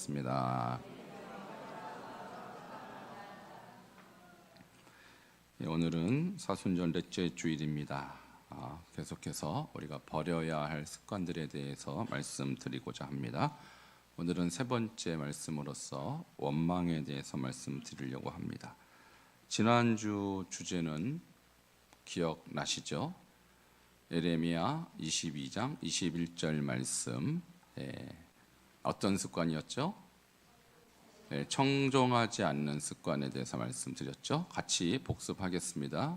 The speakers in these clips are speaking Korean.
하겠습니다. 오늘은 사순절 넷째 주일입니다. 계속해서 우리가 버려야 할 습관들에 대해서 말씀드리고자 합니다. 오늘은 세 번째 말씀으로서 원망에 대해서 말씀드리려고 합니다. 지난주 주제는 기억나시죠? 예레미야 22장 21절 말씀. 어떤 습관이었죠? 청종하지 않는 습관에 대해서 말씀드렸죠. 같이 복습하겠습니다.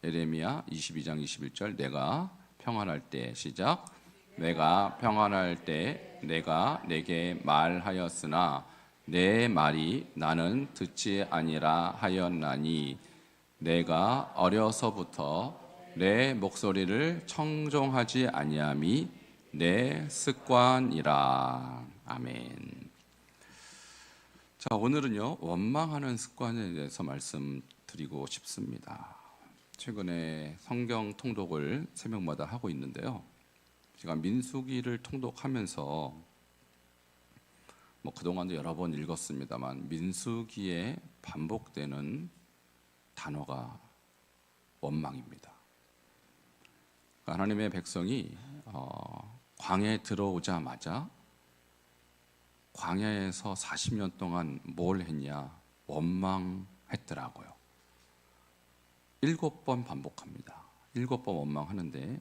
예레미야 22장 21절. 내가 평안할 때, 시작. 내가 평안할 때 내가 내게 말하였으나 내 말이 나는 듣지 아니라 하였나니 내가 어려서부터 내 목소리를 청종하지 아니함이 내 습관이라. 아멘. 자, 오늘은요, 원망하는 습관에 대해서 말씀드리고 싶습니다. 최근에 성경 통독을 새벽마다 하고 있는데요. 제가 민수기를 통독하면서 그동안도 여러 번 읽었습니다만 민수기에 반복되는 단어가 원망입니다. 하나님의 백성이 광야에 들어오자마자 광야에서 40년 동안 뭘 했냐? 원망했더라고요. 7번 반복합니다. 7번 원망하는데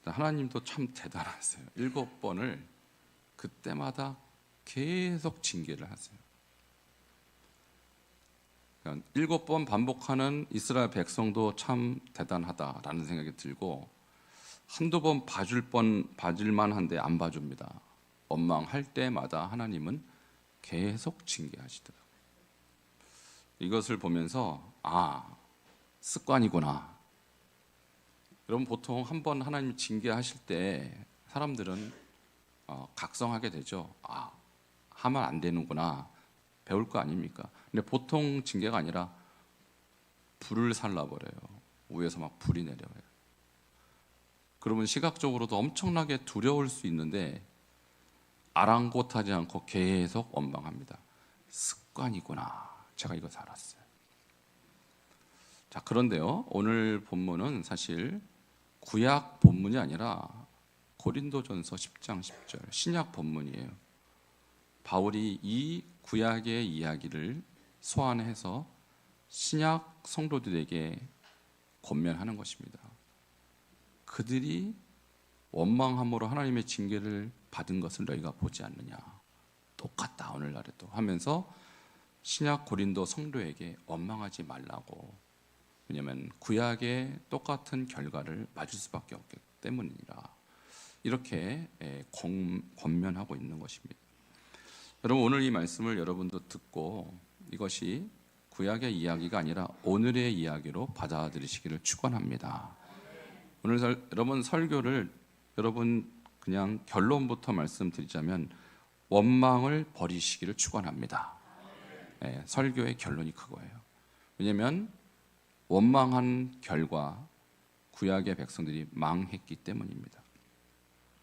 하나님도 참 대단하세요. 7번을 그때마다 계속 징계를 하세요. 7번 반복하는 이스라엘 백성도 참 대단하다라는 생각이 들고 한두 번 봐줄만 한데 안 봐줍니다. 원망할 때마다 하나님은 계속 징계하시더라고요. 이것을 보면서 습관이구나. 여러분, 보통 한번 하나님 징계하실 때 사람들은 각성하게 되죠. 하면 안 되는구나. 배울 거 아닙니까? 근데 보통 징계가 아니라 불을 살라버려요. 위에서 막 불이 내려와요. 그러면 시각적으로도 엄청나게 두려울 수 있는데 아랑곳하지 않고 계속 원망합니다. 습관이구나. 제가 이거 알았어요. 자, 그런데요, 오늘 본문은 사실 구약 본문이 아니라 고린도전서 10장 10절 신약 본문이에요. 바울이 이 구약의 이야기를 소환해서 신약 성도들에게 권면하는 것입니다. 그들이 원망함으로 하나님의 징계를 받은 것을 너희가 보지 않느냐. 똑같다 오늘날에도 하면서 신약 고린도 성도에게 원망하지 말라고. 왜냐하면 구약의 똑같은 결과를 맞을 수밖에 없기 때문이라. 이렇게 권면하고 있는 것입니다. 여러분, 오늘 이 말씀을 여러분도 듣고 이것이 구약의 이야기가 아니라 오늘의 이야기로 받아들이시기를 축원합니다. 오늘 여러분 설교를 그냥 결론부터 말씀드리자면 원망을 버리시기를 축원합니다. 설교의 결론이 그거예요. 왜냐하면 원망한 결과 구약의 백성들이 망했기 때문입니다.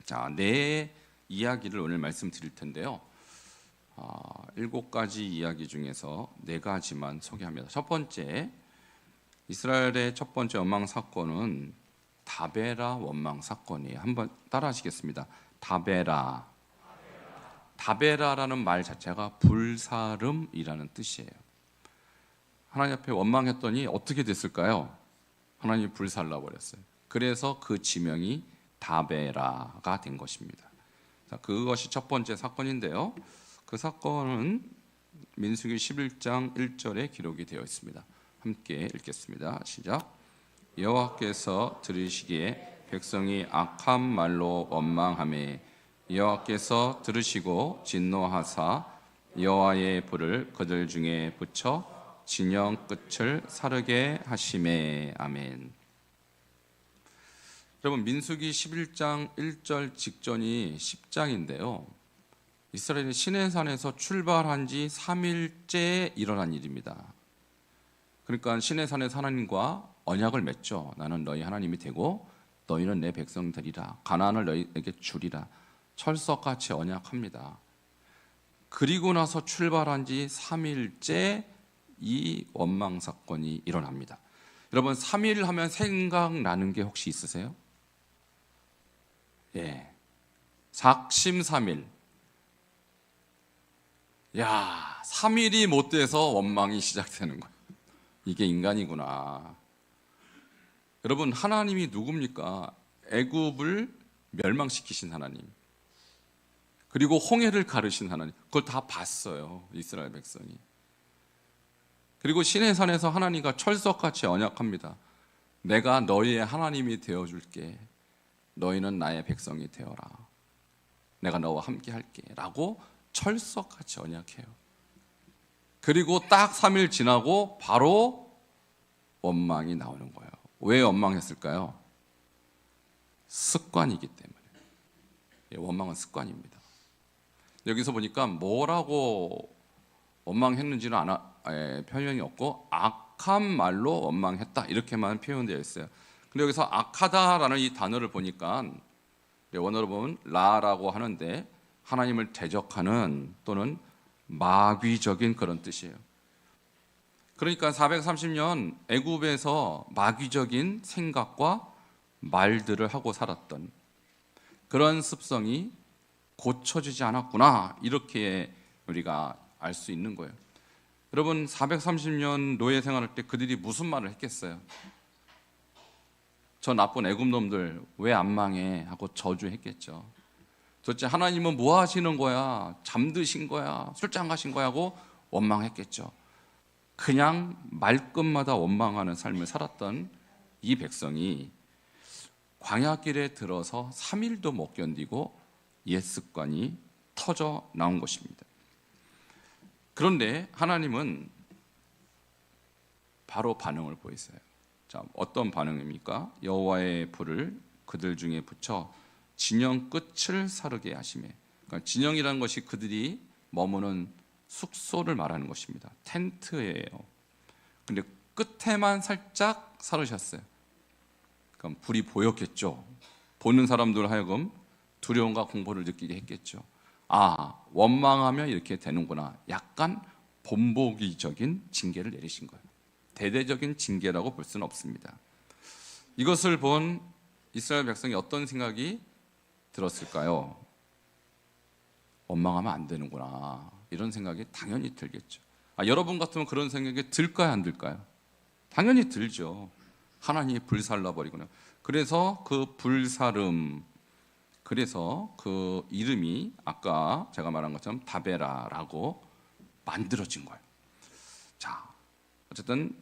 자, 네 이야기를 오늘 말씀드릴 텐데요. 7가지 이야기 중에서 4가지만 소개합니다. 첫 번째, 이스라엘의 첫 번째 원망 사건은 다베라 원망 사건이에요. 한번 따라하시겠습니다. 다베라라는 말 자체가 불사름이라는 뜻이에요. 하나님 앞에 원망했더니 어떻게 됐을까요? 하나님이 불살라 버렸어요. 그래서 그 지명이 다베라가 된 것입니다. 자, 그것이 첫 번째 사건인데요. 그 사건은 민수기 11장 1절에 기록이 되어 있습니다. 함께 읽겠습니다. 시작. 여호와께서 들으시기에 백성이 악한 말로 원망하매 여호와께서 들으시고 진노하사 여호와의 불을 그들 중에 붙여 진영 끝을 사르게 하시매. 아멘. 여러분, 민수기 11장 1절 직전이 10장인데요. 이스라엘이 시내산에서 출발한 지 3일째 일어난 일입니다. 그러니까 시내산에서 하나님과 언약을 맺죠. 나는 너희 하나님이 되고 너희는 내 백성 되리라. 가나안을 너희에게 주리라. 철석같이 언약합니다. 그리고 나서 출발한 지 3일째 이 원망 사건이 일어납니다. 여러분 3일 하면 생각나는 게 혹시 있으세요? 예, 작심삼일. 야, 3일이 못 돼서 원망이 시작되는 거예요. 이게 인간이구나. 여러분 하나님이 누굽니까? 애굽을 멸망시키신 하나님, 그리고 홍해를 가르신 하나님, 그걸 다 봤어요 이스라엘 백성이. 그리고 시내산에서 하나님과 철석같이 언약합니다. 내가 너희의 하나님이 되어줄게. 너희는 나의 백성이 되어라. 내가 너와 함께 할게 라고 철석같이 언약해요. 그리고 딱 3일 지나고 바로 원망이 나오는 거예요. 왜 원망했을까요? 습관이기 때문에. 원망은 습관입니다. 여기서 보니까 뭐라고 원망했는지는 표현이 없고 악한 말로 원망했다 이렇게만 표현되어 있어요. 근데 여기서 악하다라는 이 단어를 보니까 원어로 보면 라라고 하는데 하나님을 대적하는 또는 마귀적인 그런 뜻이에요. 그러니까 430년 애굽에서 마귀적인 생각과 말들을 하고 살았던 그런 습성이 고쳐지지 않았구나, 이렇게 우리가 알 수 있는 거예요. 여러분 430년 노예 생활할 때 그들이 무슨 말을 했겠어요? 저 나쁜 애굽 놈들 왜 안 망해 하고 저주했겠죠. 도대체 하나님은 뭐 하시는 거야? 잠드신 거야? 술장 가신 거야? 하고 원망했겠죠. 그냥 말끝마다 원망하는 삶을 살았던 이 백성이 광야길에 들어서 3일도 못 견디고 옛 습관이 터져 나온 것입니다. 그런데 하나님은 바로 반응을 보이세요. 자, 어떤 반응입니까? 여호와의 불을 그들 중에 붙여 진영 끝을 사르게 하시매. 그러니까 진영이라는 것이 그들이 머무는 숙소를 말하는 것입니다. 텐트예요. 근데 끝에만 살짝 사르셨어요. 그럼 불이 보였겠죠. 보는 사람들 하여금 두려움과 공포를 느끼게 했겠죠. 아, 원망하면 이렇게 되는구나. 약간 본보기적인 징계를 내리신 거예요. 대대적인 징계라고 볼 수는 없습니다. 이것을 본 이스라엘 백성이 어떤 생각이 들었을까요? 원망하면 안 되는구나, 이런 생각이 당연히 들겠죠. 여러분 같으면 그런 생각이 들까요, 안 들까요? 당연히 들죠. 하나님이 불살라 버리구나. 그래서 그 불사름, 그래서 그 이름이 아까 제가 말한 것처럼 다베라라고 만들어진 거예요. 자, 어쨌든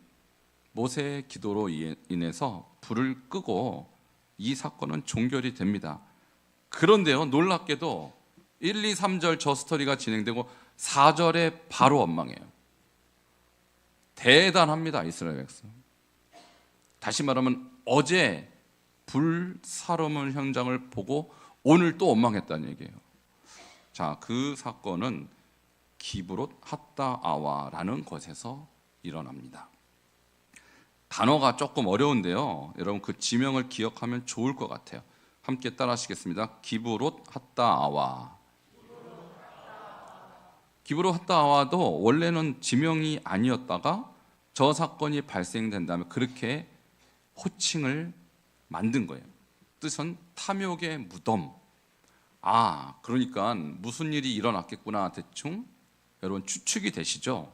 모세의 기도로 인해서 불을 끄고 이 사건은 종결이 됩니다. 그런데요, 놀랍게도 1, 2, 3절 저 스토리가 진행되고 4절에 바로 원망해요. 대단합니다, 이스라엘 백성. 다시 말하면 어제 불사르는 현장을 보고 오늘 또 원망했다는 얘기예요. 자, 그 사건은 기브롯 핫다아와라는 곳에서 일어납니다. 단어가 조금 어려운데요, 여러분 그 지명을 기억하면 좋을 것 같아요. 함께 따라 하시겠습니다. 기브롯 핫다아와. 기브롯 핫다아와도 원래는 지명이 아니었다가 저 사건이 발생된 다음에 그렇게 호칭을 만든 거예요. 뜻은 탐욕의 무덤. 그러니까 무슨 일이 일어났겠구나, 대충 여러분 추측이 되시죠?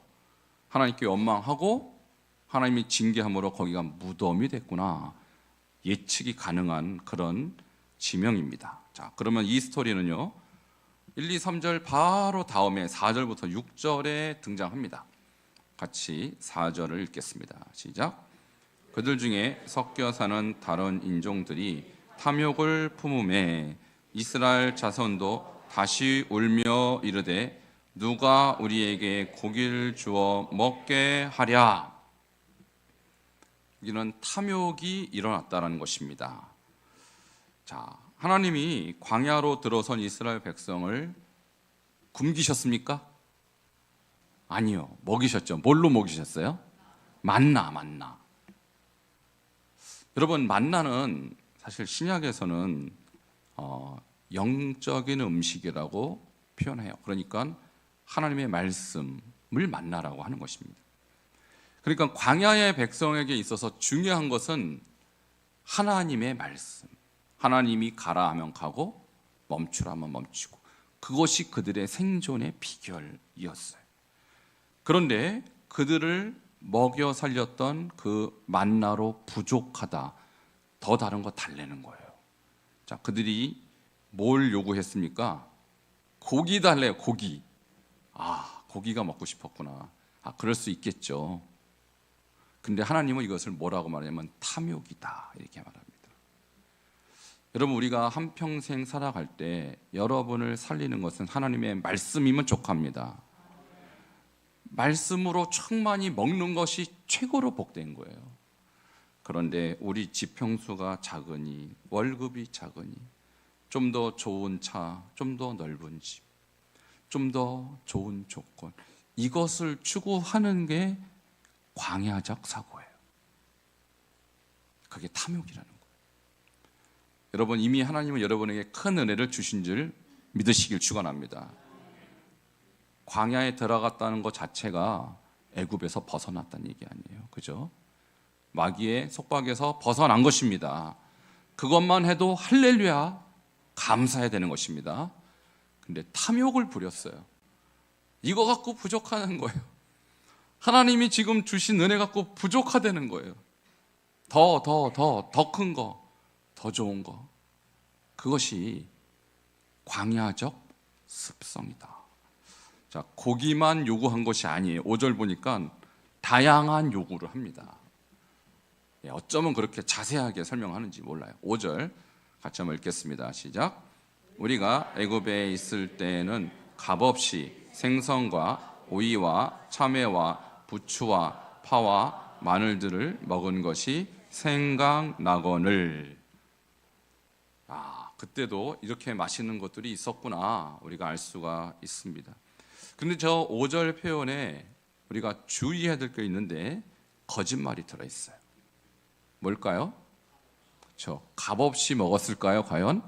하나님께 원망하고 하나님이 징계함으로 거기가 무덤이 됐구나, 예측이 가능한 그런 지명입니다. 자, 그러면 이 스토리는요 1, 2, 3절 바로 다음에 4절부터 6절에 등장합니다. 같이 4절을 읽겠습니다. 시작. 그들 중에 섞여 사는 다른 인종들이 탐욕을 품음에 이스라엘 자손도 다시 울며 이르되 누가 우리에게 고기를 주어 먹게 하랴. 여기는 탐욕이 일어났다는 것입니다. 자, 하나님이 광야로 들어선 이스라엘 백성을 굶기셨습니까? 아니요, 먹이셨죠. 뭘로 먹이셨어요? 만나. 여러분, 만나는 사실 신약에서는 영적인 음식이라고 표현해요. 그러니까 하나님의 말씀을 만나라고 하는 것입니다. 그러니까 광야의 백성에게 있어서 중요한 것은 하나님의 말씀. 하나님이 가라 하면 가고 멈추라 하면 멈추고, 그것이 그들의 생존의 비결이었어요. 그런데 그들을 먹여 살렸던 그 만나로 부족하다, 더 다른 거 달래는 거예요. 자, 그들이 뭘 요구했습니까? 고기 달래요. 고기. 고기가 먹고 싶었구나. 그럴 수 있겠죠. 근데 하나님은 이것을 뭐라고 말하냐면 탐욕이다, 이렇게 말합니다. 여러분, 우리가 한평생 살아갈 때 여러분을 살리는 것은 하나님의 말씀이면 족합니다. 말씀으로 충만히 먹는 것이 최고로 복된 거예요. 그런데 우리 지평수가 작으니, 월급이 작으니, 좀 더 좋은 차, 좀 더 넓은 집, 좀 더 좋은 조건, 이것을 추구하는 게 광야적 사고예요. 그게 탐욕이라는 거예요. 여러분, 이미 하나님은 여러분에게 큰 은혜를 주신 줄 믿으시길 축원합니다. 광야에 들어갔다는 것 자체가 애굽에서 벗어났다는 얘기 아니에요. 그죠? 마귀의 속박에서 벗어난 것입니다. 그것만 해도 할렐루야, 감사해야 되는 것입니다. 근데 탐욕을 부렸어요. 이거 갖고 부족하는 거예요. 하나님이 지금 주신 은혜 갖고 부족하다는 거예요. 더 큰 거, 더 좋은 거. 그것이 광야적 습성이다. 자, 고기만 요구한 것이 아니에요. 5절 보니까 다양한 요구를 합니다. 어쩌면 그렇게 자세하게 설명하는지 몰라요. 5절 같이 한번 읽겠습니다. 시작. 우리가 애굽에 있을 때에는 값없이 생선과 오이와 참외와 부추와 파와 마늘들을 먹은 것이 생각나거늘. 그때도 이렇게 맛있는 것들이 있었구나, 우리가 알 수가 있습니다. 근데 저 5절 표현에 우리가 주의해야 될 게 있는데 거짓말이 들어있어요. 뭘까요? 그렇죠. 값없이 먹었을까요, 과연?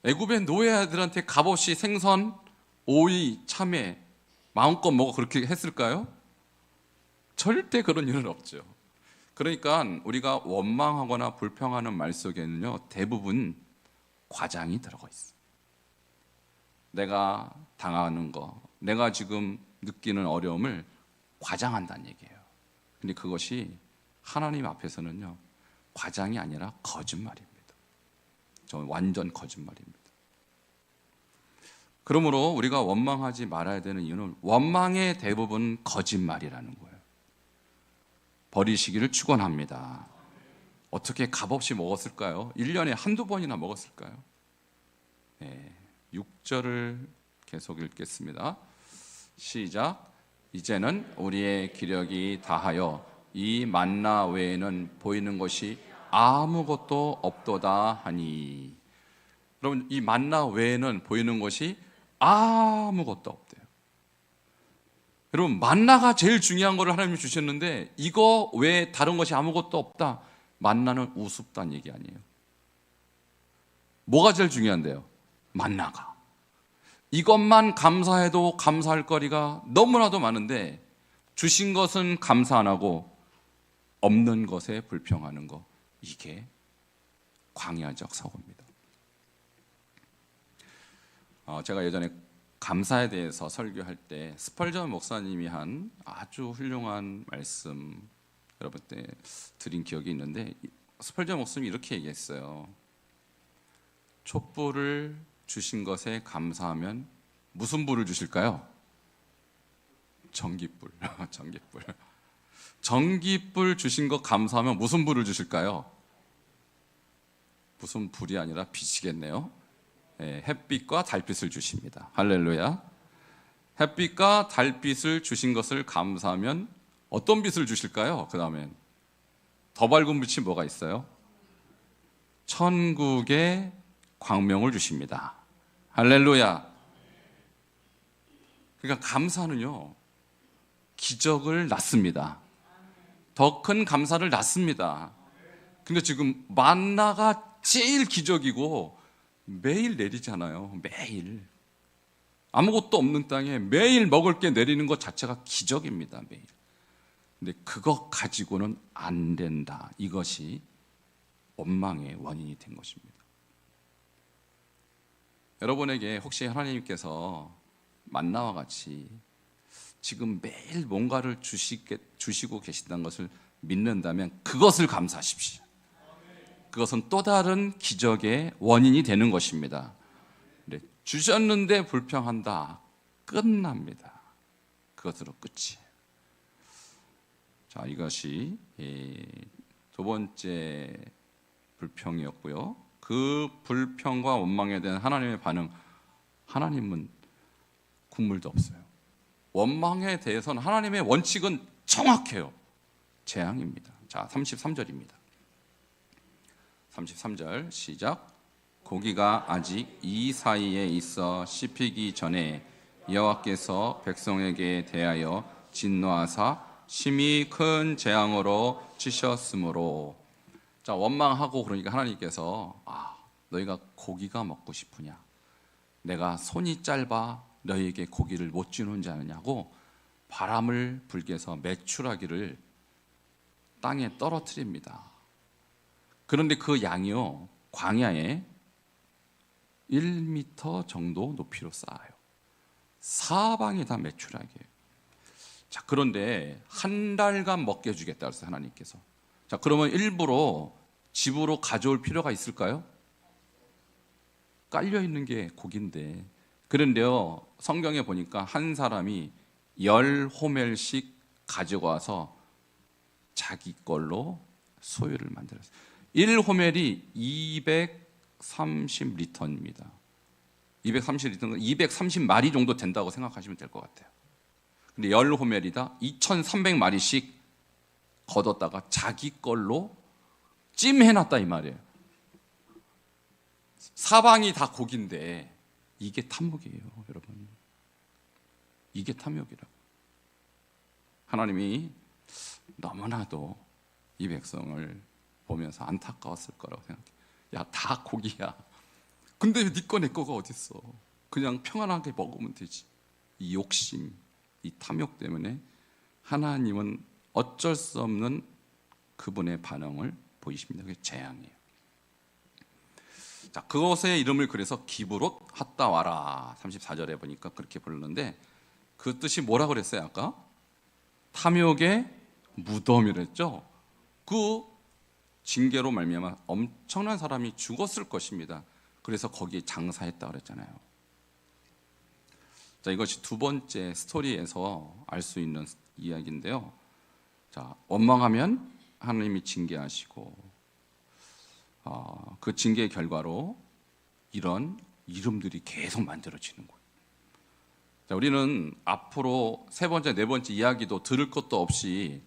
애굽의 노예들한테 값없이 생선, 오이, 참외 마음껏 먹어 그렇게 했을까요? 절대 그런 일은 없죠. 그러니까 우리가 원망하거나 불평하는 말 속에는요, 대부분 과장이 들어가 있어요. 내가 당하는 거, 내가 지금 느끼는 어려움을 과장한다는 얘기예요. 근데 그것이 하나님 앞에서는요, 과장이 아니라 거짓말입니다. 완전 거짓말입니다. 그러므로 우리가 원망하지 말아야 되는 이유는 원망의 대부분 거짓말이라는 거예요. 버리시기를 축원합니다. 어떻게 값없이 먹었을까요? 1년에 한두 번이나 먹었을까요? 6절을 계속 읽겠습니다. 시작. 이제는 우리의 기력이 다하여 이 만나 외에는 보이는 것이 아무것도 없도다 하니. 여러분, 이 만나 외에는 보이는 것이 아무것도 없대요. 여러분, 만나가 제일 중요한 거를 하나님이 주셨는데 이거 외에 다른 것이 아무것도 없다. 만나는 우습다는 얘기 아니에요. 뭐가 제일 중요한데요? 만나가. 이것만 감사해도 감사할 거리가 너무나도 많은데 주신 것은 감사 안 하고 없는 것에 불평하는 거, 이게 광야적 사고입니다. 제가 예전에 감사에 대해서 설교할 때 스펄전 목사님이 한 아주 훌륭한 말씀 여러분께 드린 기억이 있는데, 스펄전 목사님이 이렇게 얘기했어요. 촛불을 주신 것에 감사하면 무슨 불을 주실까요? 전기불. 전기불. 전기불 주신 것 감사하면 무슨 불을 주실까요? 무슨 불이 아니라 빛이겠네요. 햇빛과 달빛을 주십니다. 할렐루야. 햇빛과 달빛을 주신 것을 감사하면 어떤 빛을 주실까요? 그 다음엔 더 밝은 빛이 뭐가 있어요? 천국의 광명을 주십니다. 할렐루야. 그러니까 감사는요, 기적을 낳습니다. 더 큰 감사를 낳습니다. 근데 지금 만나가 제일 기적이고 매일 내리잖아요. 매일. 아무것도 없는 땅에 매일 먹을 게 내리는 것 자체가 기적입니다. 매일. 근데 그거 가지고는 안 된다. 이것이 원망의 원인이 된 것입니다. 여러분에게 혹시 하나님께서 만나와 같이 지금 매일 뭔가를 주시고 계신다는 것을 믿는다면 그것을 감사하십시오. 그것은 또 다른 기적의 원인이 되는 것입니다. 주셨는데 불평한다. 끝납니다. 그것으로 끝이에요. 자, 이것이 두 번째 불평이었고요. 그 불평과 원망에 대한 하나님의 반응, 하나님은 국물도 없어요. 원망에 대해서는 하나님의 원칙은 정확해요. 재앙입니다. 자, 33절입니다. 33절 시작. 고기가 아직 이 사이에 있어 씹히기 전에 여호와께서 백성에게 대하여 진노하사 심히 큰 재앙으로 치셨으므로. 자, 원망하고 그러니까 하나님께서 너희가 고기가 먹고 싶으냐? 내가 손이 짧아 너희에게 고기를 못 주는지 아느냐고 바람을 불게 해서 메추라기를 땅에 떨어뜨립니다. 그런데 그 양이요, 광야에 1m 정도 높이로 쌓아요. 사방이 다 메추라기예요. 자, 그런데 한 달간 먹게 해주겠다 그랬어요, 하나님께서. 자, 그러면 일부러 집으로 가져올 필요가 있을까요? 깔려 있는 게 고기인데. 그런데요, 성경에 보니까 한 사람이 10호멜씩 가져와서 자기 걸로 소유를 만들었어요. 1호멜이 230리터입니다. 230리터는 230마리 정도 된다고 생각하시면 될 것 같아요. 근데 10호멜이다 2300마리씩 걷었다가 자기 걸로 찜해놨다 이 말이에요. 사방이 다 고기인데 이게 탐욕이에요, 여러분. 이게 탐욕이라고. 하나님이 너무나도 이 백성을 보면서 안타까웠을 거라고 생각해요. 야, 다 고기야. 근데 네 거 내 거가 어딨어. 그냥 평안하게 먹으면 되지. 이 욕심, 이 탐욕 때문에 하나님은 어쩔 수 없는 그분의 반응을 보이십니다. 그게 재앙이에요. 자, 그것의 이름을 그래서 기브롯 핫다와라 34절에 보니까 그렇게 부르는데 그 뜻이 뭐라 그랬어요 아까? 탐욕의 무덤이랬죠. 그 징계로 말미암아 엄청난 사람이 죽었을 것입니다. 그래서 거기에 장사했다 그랬잖아요. 자, 이것이 두 번째 스토리에서 알 수 있는 이야기인데요. 자, 원망하면 하나님이 징계하시고 그 징계의 결과로 이런 이름들이 계속 만들어지는 거예요. 자, 우리는 앞으로 세 번째, 네 번째 이야기도 들을 것도 없이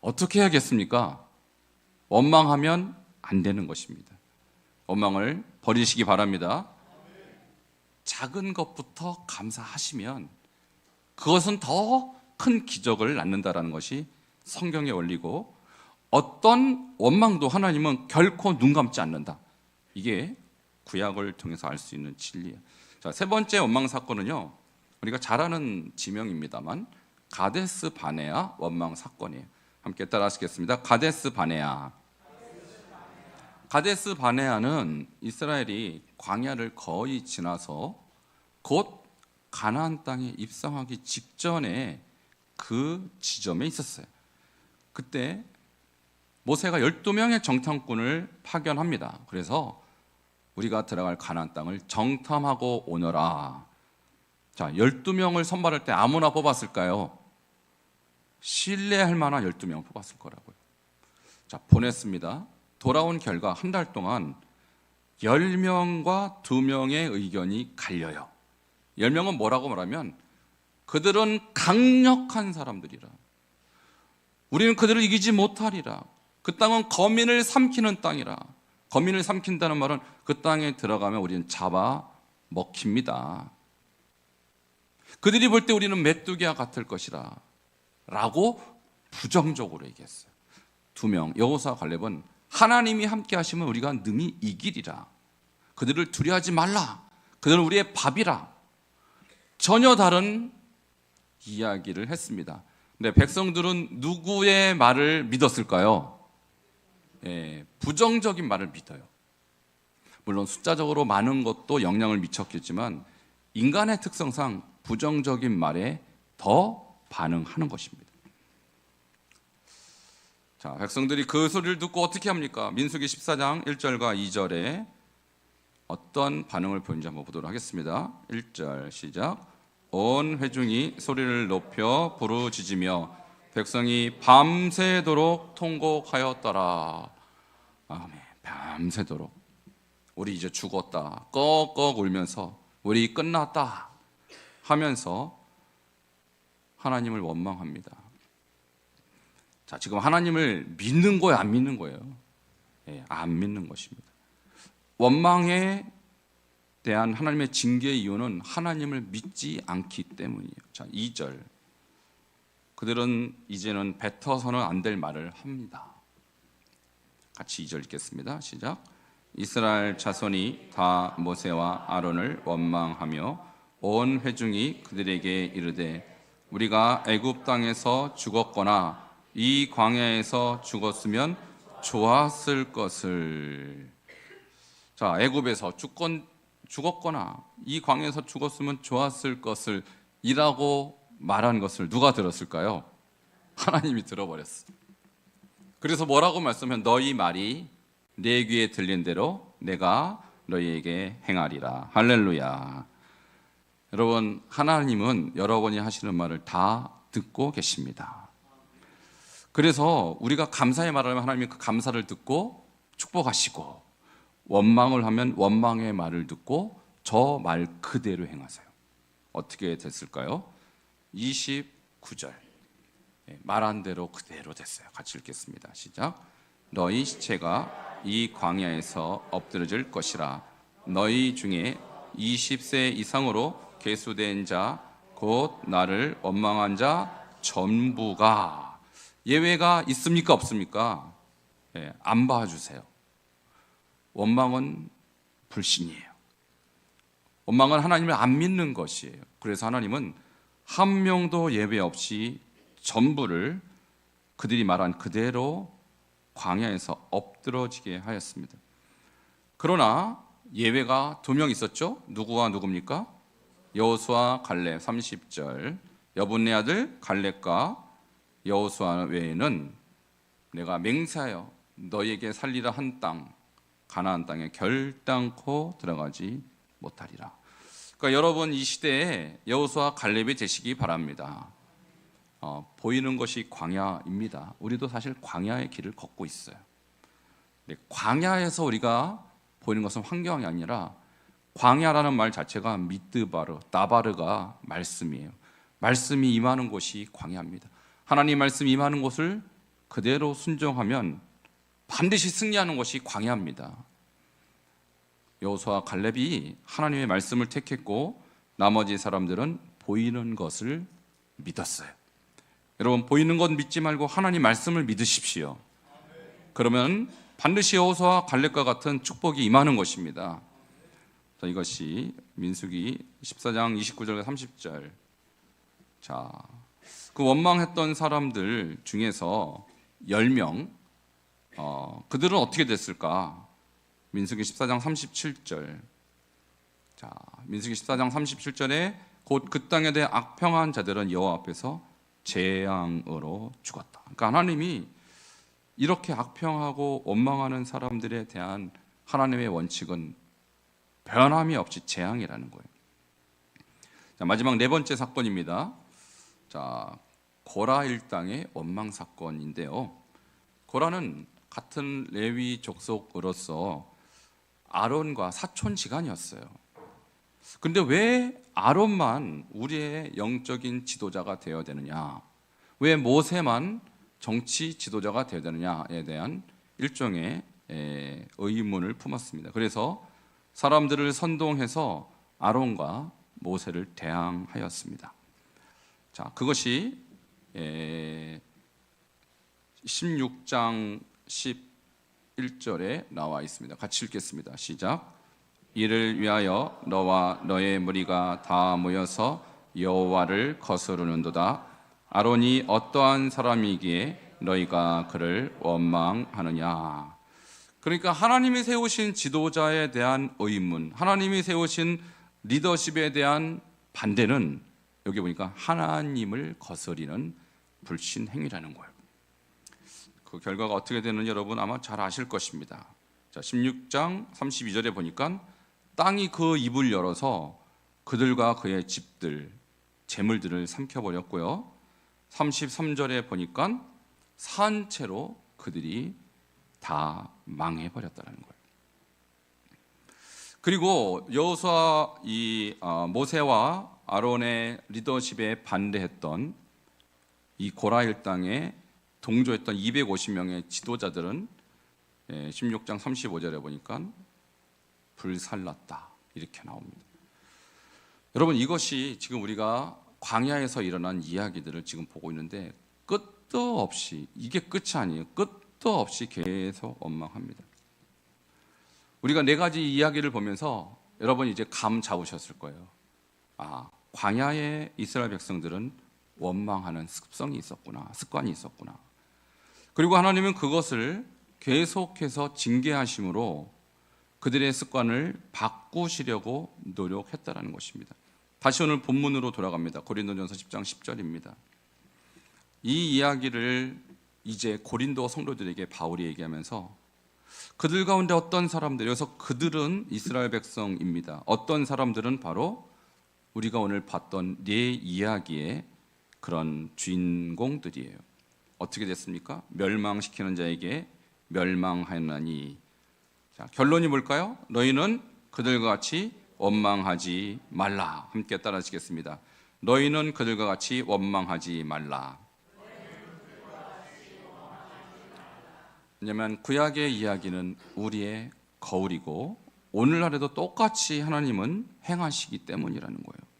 어떻게 해야겠습니까? 원망하면 안 되는 것입니다. 원망을 버리시기 바랍니다. 작은 것부터 감사하시면 그것은 더 큰 기적을 낳는다라는 것이 성경의 원리고, 어떤 원망도 하나님은 결코 눈 감지 않는다. 이게 구약을 통해서 알 수 있는 진리예요. 자, 세 번째 원망 사건은요, 우리가 잘 아는 지명입니다만 가데스 바네아 원망 사건이에요. 함께 따라하시겠습니다. 가데스 바네아. 가데스 바네아는 이스라엘이 광야를 거의 지나서 곧 가나안 땅에 입성하기 직전에 그 지점에 있었어요. 그때 모세가 12명의 정탐꾼을 파견합니다. 그래서 우리가 들어갈 가나안 땅을 정탐하고 오너라. 자, 12명을 선발할 때 아무나 뽑았을까요? 신뢰할 만한 12명 뽑았을 거라고요. 자, 보냈습니다. 돌아온 결과 한 달 동안 10명과 2명의 의견이 갈려요. 10명은 뭐라고 말하면 그들은 강력한 사람들이라. 우리는 그들을 이기지 못하리라. 그 땅은 거민을 삼키는 땅이라. 거민을 삼킨다는 말은 그 땅에 들어가면 우리는 잡아 먹힙니다. 그들이 볼 때 우리는 메뚜기와 같을 것이라 라고 부정적으로 얘기했어요. 2명, 여호수아 갈렙은 하나님이 함께 하시면 우리가 능히 이기리라. 그들을 두려워하지 말라. 그들은 우리의 밥이라. 전혀 다른 이야기를 했습니다. 근데 백성들은 누구의 말을 믿었을까요? 부정적인 말을 믿어요. 물론 숫자적으로 많은 것도 영향을 미쳤겠지만 인간의 특성상 부정적인 말에 더 반응하는 것입니다. 자, 백성들이 그 소리를 듣고 어떻게 합니까? 민수기 14장 1절과 2절에 어떤 반응을 보이는지 한번 보도록 하겠습니다. 1절 시작. 온 회중이 소리를 높여 부르짖으며 백성이 밤새도록 통곡하였더라. 아멘. 밤새도록. 우리 이제 죽었다. 꺽꺽 울면서 우리 끝났다 하면서 하나님을 원망합니다. 자, 지금 하나님을 믿는 거예요, 안 믿는 거예요? 안 믿는 것입니다. 원망에 대한 하나님의 징계의 이유는 하나님을 믿지 않기 때문이에요. 자, 2절. 그들은 이제는 뱉어서는 안 될 말을 합니다. 같이 2절 읽겠습니다. 시작. 이스라엘 자손이 다 모세와 아론을 원망하며 온 회중이 그들에게 이르되 우리가 애굽 땅에서 죽었거나 이 광야에서 죽었으면 좋았을 것을. 자, 애굽에서 죽었거나 이 광야에서 죽었으면 좋았을 것을 이라고 말한 것을 누가 들었을까요? 하나님이 들어버렸어. 그래서 뭐라고 말씀하면 너희 말이 내 귀에 들린 대로 내가 너희에게 행하리라. 할렐루야. 여러분, 하나님은 여러분이 하시는 말을 다 듣고 계십니다. 그래서 우리가 감사의 말을 하면 하나님이 그 감사를 듣고 축복하시고, 원망을 하면 원망의 말을 듣고 저 말 그대로 행하세요. 어떻게 됐을까요? 29절. 말한 대로 그대로 됐어요. 같이 읽겠습니다. 시작. 너희 시체가 이 광야에서 엎드러질 것이라. 너희 중에 20세 이상으로 계수된 자 곧 나를 원망한 자 전부가. 예외가 있습니까 없습니까? 안 봐주세요. 원망은 불신이에요. 원망은 하나님을 안 믿는 것이에요. 그래서 하나님은 한 명도 예외 없이 전부를 그들이 말한 그대로 광야에서 엎드러지게 하였습니다. 그러나 예외가 2명 있었죠. 누구와 누굽니까? 여호수아 갈렙. 30절. 여분네 아들 갈렙과 여호수아 외에는 내가 맹세하여 너희에게 살리라 한 땅 가나안 땅에 결단코 들어가지 못하리라. 그러니까 여러분, 이 시대에 여호수아 갈렙이 되시기 바랍니다. 보이는 것이 광야입니다. 우리도 사실 광야의 길을 걷고 있어요. 광야에서 우리가 보이는 것은 환경이 아니라 광야라는 말 자체가 미드바르, 나바르가 말씀이에요. 말씀이 임하는 곳이 광야입니다. 하나님 말씀이 임하는 곳을 그대로 순종하면 반드시 승리하는 것이 광야입니다. 여호수아 갈렙이 하나님의 말씀을 택했고 나머지 사람들은 보이는 것을 믿었어요. 여러분, 보이는 것 믿지 말고 하나님 말씀을 믿으십시오. 그러면 반드시 여호수아 갈렙과 같은 축복이 임하는 것입니다. 자, 이것이 민수기 14장 29절과 30절. 자, 그 원망했던 사람들 중에서 10명, 그들은 어떻게 됐을까? 민수기 14장 37절. 자, 민수기 14장 37절에 곧 그 땅에 대해 악평한 자들은 여호와 앞에서 재앙으로 죽었다. 그러니까 하나님이 이렇게 악평하고 원망하는 사람들에 대한 하나님의 원칙은 변함이 없이 재앙이라는 거예요. 자, 마지막 4번째 사건입니다. 자, 고라 일당의 원망 사건인데요. 고라는 같은 레위 족속으로서 아론과 사촌지간이었어요. 근데 왜 아론만 우리의 영적인 지도자가 되어야 되느냐? 왜 모세만 정치 지도자가 되어야 되느냐에 대한 일종의 의문을 품었습니다. 그래서 사람들을 선동해서 아론과 모세를 대항하였습니다. 자, 그것이 16장 11절에 나와 있습니다. 같이 읽겠습니다. 시작. 이를 위하여 너와 너의 무리가 다 모여서 여호와를 거스르는도다. 아론이 어떠한 사람이기에 너희가 그를 원망하느냐. 그러니까 하나님이 세우신 지도자에 대한 의문, 하나님이 세우신 리더십에 대한 반대는 여기 보니까 하나님을 거스리는 불신 행위라는 거예요. 그 결과가 어떻게 되는지 여러분 아마 잘 아실 것입니다. 자, 16장 32절에 보니까 땅이 그 입을 열어서 그들과 그의 집들, 재물들을 삼켜버렸고요. 33절에 보니까 산채로 그들이 다 망해버렸다는 거예요. 그리고 여호수아 모세와 아론의 리더십에 반대했던 이 고라 일당에 동조했던 250명의 지도자들은 16장 35절에 보니까 불살랐다 이렇게 나옵니다. 여러분 이것이 지금 우리가 광야에서 일어난 이야기들을 지금 보고 있는데 끝도 없이 이게 끝이 아니에요. 끝도 없이 계속 원망합니다. 우리가 네 가지 이야기를 보면서 여러분 이제 감 잡으셨을 거예요. 아, 광야의 이스라엘 백성들은 원망하는 습성이 있었구나, 습관이 있었구나. 그리고 하나님은 그것을 계속해서 징계하심으로 그들의 습관을 바꾸시려고 노력했다는 것입니다. 다시 오늘 본문으로 돌아갑니다. 고린도전서 10장 10절입니다. 이 이야기를 이제 고린도 성도들에게 바울이 얘기하면서 그들 가운데 어떤 사람들, 여기서 그들은 이스라엘 백성입니다. 어떤 사람들은 바로 우리가 오늘 봤던 네 이야기의 그런 주인공들이에요. 어떻게 됐습니까? 멸망시키는 자에게 멸망하나니. 자, 결론이 뭘까요? 너희는 그들과 같이 원망하지 말라. 함께 따라하시겠습니다. 너희는 그들과 같이 원망하지 말라. 왜냐하면 구약의 이야기는 우리의 거울이고 오늘날에도 똑같이 하나님은 행하시기 때문이라는 거예요.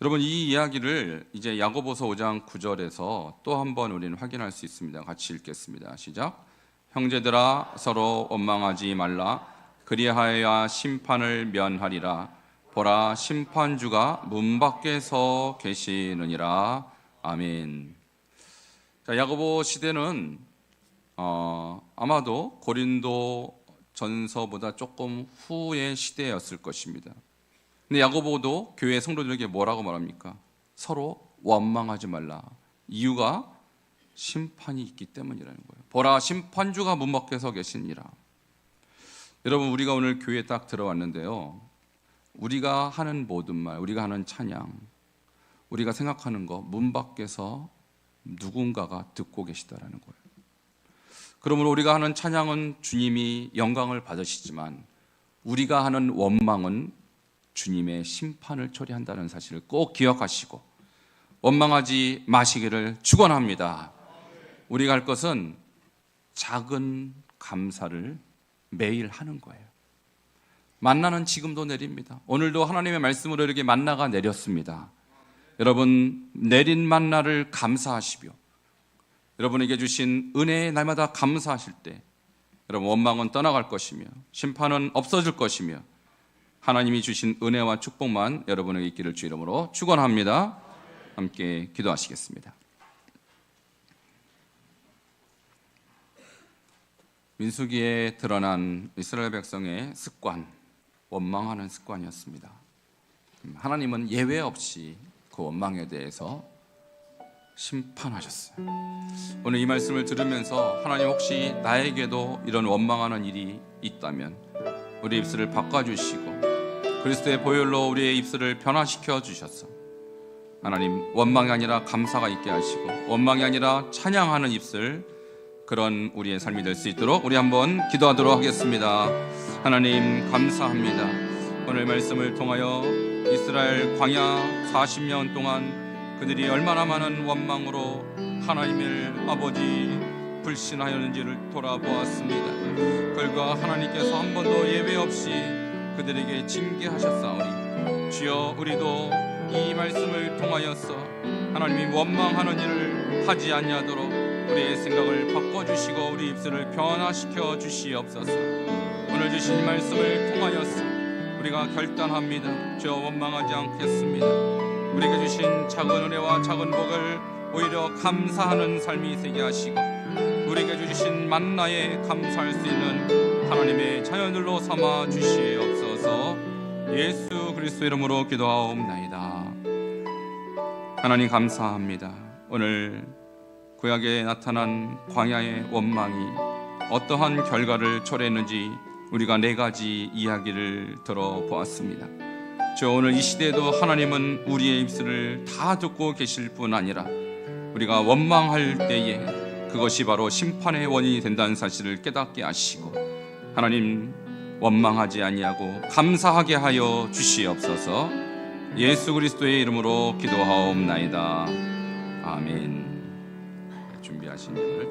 여러분 이 이야기를 이제 야고보서 5장 9절에서 또 한번 우리는 확인할 수 있습니다. 같이 읽겠습니다. 시작. 형제들아 서로 원망하지 말라. 그리하여야 심판을 면하리라. 보라 심판주가 문 밖에 서 계시느니라. 아멘. 자, 야고보 시대는 아마도 고린도 전서보다 조금 후의 시대였을 것입니다. 근데 야고보도 교회 성도들에게 뭐라고 말합니까? 서로 원망하지 말라. 이유가 심판이 있기 때문이라는 거예요. 보라 심판주가 문 밖에 서 계시니라. 여러분 우리가 오늘 교회에 딱 들어왔는데요, 우리가 하는 모든 말, 우리가 하는 찬양, 우리가 생각하는 거 문 밖에서 누군가가 듣고 계시다라는 거예요. 그러므로 우리가 하는 찬양은 주님이 영광을 받으시지만 우리가 하는 원망은 주님의 심판을 초래한다는 사실을 꼭 기억하시고 원망하지 마시기를 축원합니다. 우리가 할 것은 작은 감사를 매일 하는 거예요. 만나는 지금도 내립니다. 오늘도 하나님의 말씀으로 이렇게 만나가 내렸습니다. 여러분 내린 만나를 감사하시며 여러분에게 주신 은혜의 날마다 감사하실 때 여러분 원망은 떠나갈 것이며 심판은 없어질 것이며 하나님이 주신 은혜와 축복만 여러분에게 있기를 주 이름으로 축원합니다. 함께 기도하시겠습니다. 민수기에 드러난 이스라엘 백성의 습관, 원망하는 습관이었습니다. 하나님은 예외 없이 그 원망에 대해서 심판하셨어요. 오늘 이 말씀을 들으면서 하나님 혹시 나에게도 이런 원망하는 일이 있다면 우리 입술을 바꿔주시고 그리스도의 보혈로 우리의 입술을 변화시켜 주셔서 하나님 원망이 아니라 감사가 있게 하시고 원망이 아니라 찬양하는 입술, 그런 우리의 삶이 될 수 있도록 우리 한번 기도하도록 하겠습니다. 하나님 감사합니다. 오늘 말씀을 통하여 이스라엘 광야 40년 동안 그들이 얼마나 많은 원망으로 하나님을 아버지 불신하였는지를 돌아보았습니다. 결과 하나님께서 한 번도 예외 없이 그들에게 징계하셨사오니 주여 우리도 이 말씀을 통하여서 하나님이 원망하는 일을 하지 아니하도록 우리의 생각을 바꿔주시고 우리 입술을 변화시켜 주시옵소서. 오늘 주신 이 말씀을 통하여서 우리가 결단합니다. 저 원망하지 않겠습니다. 작은 은혜와 작은 복을 오히려 감사하는 삶이 되게 하시고 우리에게 주신 만나에 감사할 수 있는 하나님의 자녀들로 삼아 주시옵소서. 예수 그리스도 이름으로 기도하옵나이다. 하나님 감사합니다. 오늘 구약에 나타난 광야의 원망이 어떠한 결과를 초래했는지 우리가 4가지 이야기를 들어보았습니다. 오늘 이 시대에도 하나님은 우리의 입술을 다 듣고 계실 뿐 아니라 우리가 원망할 때에 그것이 바로 심판의 원인이 된다는 사실을 깨닫게 하시고 하나님 원망하지 아니하고 감사하게 하여 주시옵소서. 예수 그리스도의 이름으로 기도하옵나이다. 아멘. 준비하신 예를